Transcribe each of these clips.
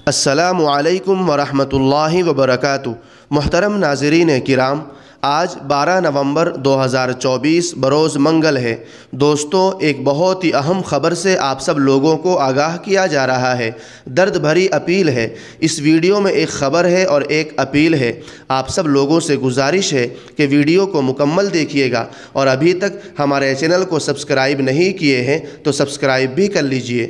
السلام علیکم ورحمۃ اللہ وبرکاتہ۔ محترم ناظرین کرام، آج 12 نومبر 2024 بروز منگل ہے۔ دوستو، ایک بہت ہی اہم خبر سے آپ سب لوگوں کو آگاہ کیا جا رہا ہے۔ درد بھری اپیل ہے۔ اس ویڈیو میں ایک خبر ہے اور ایک اپیل ہے۔ آپ سب لوگوں سے گزارش ہے کہ ویڈیو کو مکمل دیکھیے گا، اور ابھی تک ہمارے چینل کو سبسکرائب نہیں کیے ہیں تو سبسکرائب بھی کر لیجئے۔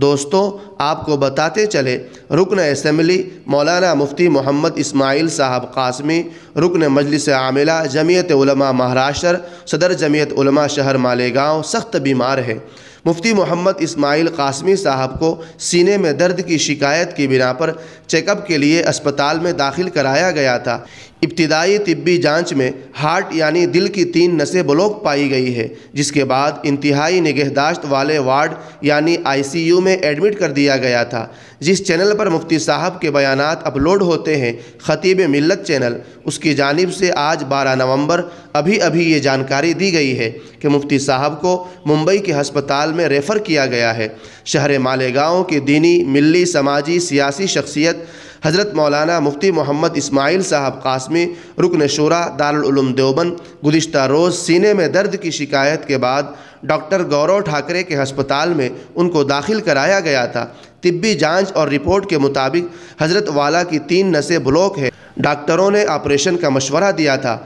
دوستو، آپ کو بتاتے چلے، رکن اسمبلی مولانا مفتی محمد اسماعیل صاحب قاسمی، رکن مجلس عاملہ جمعیت علماء مہاراشٹر، صدر جمعیت علماء شہر مالیگاؤں سخت بیمار ہے۔ مفتی محمد اسماعیل قاسمی صاحب کو سینے میں درد کی شکایت کی بنا پر چیک اپ کے لیے اسپتال میں داخل کرایا گیا تھا۔ ابتدائی طبی جانچ میں ہارٹ یعنی دل کی 3 نسیں بلاک پائی گئی ہے، جس کے بعد انتہائی نگہداشت والے وارڈ یعنی ICU میں ایڈمٹ کر دیا گیا تھا۔ جس چینل پر مفتی صاحب کے بیانات اپلوڈ ہوتے ہیں، خطیب ملت چینل، اس کی جانب سے آج 12 نومبر ابھی یہ جانکاری دی گئی ہے کہ مفتی صاحب کو ممبئی کے ہسپتال میں ریفر کیا گیا ہے۔ شہر مالیگاؤں کی دینی، ملی، سماجی، سیاسی شخصیت حضرت مولانا مفتی محمد اسماعیل صاحب قاسمی، رکن شورا دارالعلوم دیوبند، گزشتہ روز سینے میں درد کی شکایت کے بعد ڈاکٹر گورو ٹھاکرے کے ہسپتال میں ان کو داخل کرایا گیا تھا۔ طبی جانچ اور رپورٹ کے مطابق حضرت والا کی 3 نسیں بلاک ہے۔ ڈاکٹروں نے آپریشن کا مشورہ دیا تھا۔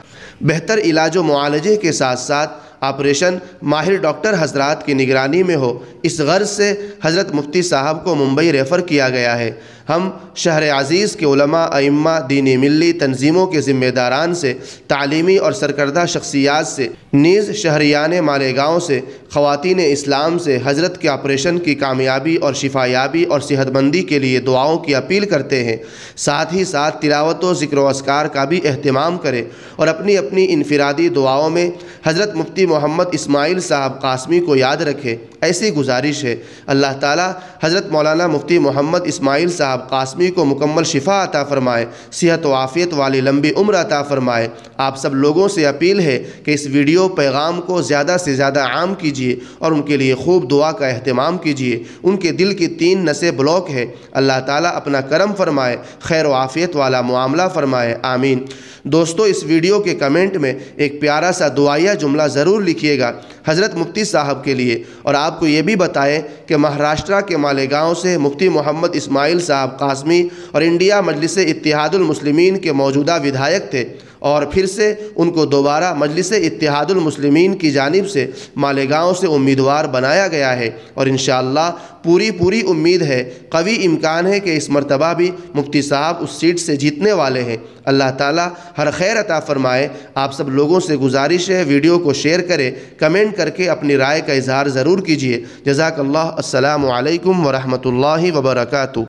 بہتر علاج و معالجے کے ساتھ ساتھ آپریشن ماہر ڈاکٹر حضرات کی نگرانی میں ہو، اس غرض سے حضرت مفتی صاحب کو ممبئی ریفر کیا گیا ہے۔ ہم شہر عزیز کے علماء، ائمہ، دینی ملی تنظیموں کے ذمہ داران سے، تعلیمی اور سرکردہ شخصیات سے، نیز شہریان مالیگاؤں سے، خواتین اسلام سے حضرت کے آپریشن کی کامیابی اور شفایابی اور صحت مندی کے لیے دعاؤں کی اپیل کرتے ہیں۔ ساتھ ہی ساتھ تلاوت و ذکر و اذکار کا بھی اہتمام کریں اور اپنی انفرادی دعاؤں میں حضرت مفتی محمد اسماعیل صاحب قاسمی کو یاد رکھے۔ ایسی گزارش ہے۔ اللہ تعالیٰ حضرت مولانا مفتی محمد اسماعیل صاحب قاسمی کو مکمل شفا عطا فرمائے، صحت و عافیت والی لمبی عمر عطا فرمائے۔ آپ سب لوگوں سے اپیل ہے کہ اس ویڈیو پیغام کو زیادہ سے زیادہ عام کیجیے اور ان کے لیے خوب دعا کا اہتمام کیجیے۔ ان کے دل کی 3 نسیں بلاک ہے۔ اللہ تعالیٰ اپنا کرم فرمائے، خیر و عافیت والا معاملہ فرمائے، آمین۔ دوستو، اس ویڈیو کے کمنٹ میں ایک پیارا سا دعائیہ جملہ ضرور لکھیے گا حضرت مفتی صاحب کے لیے، اور آپ کو یہ بھی بتائیں کہ مہاراشٹر کے مالیگاؤں سے مفتی محمد اسماعیل صاحب قاسمی اور انڈیا مجلس اتحاد المسلمین کے موجودہ ودھائک تھے، اور پھر سے ان کو دوبارہ مجلس اتحاد المسلمین کی جانب سے مالیگاؤں سے امیدوار بنایا گیا ہے، اور انشاءاللہ پوری امید ہے، قوی امکان ہے کہ اس مرتبہ بھی مفتی صاحب اس سیٹ سے جیتنے والے ہیں۔ اللہ تعالیٰ ہر خیر عطا فرمائے۔ آپ سب لوگوں سے گزارش ہے، ویڈیو کو شیئر کریں، کمنٹ کر کے اپنی رائے کا اظہار ضرور کیجیے۔ جزاک اللہ۔ السلام علیکم ورحمۃ اللہ وبرکاتہ۔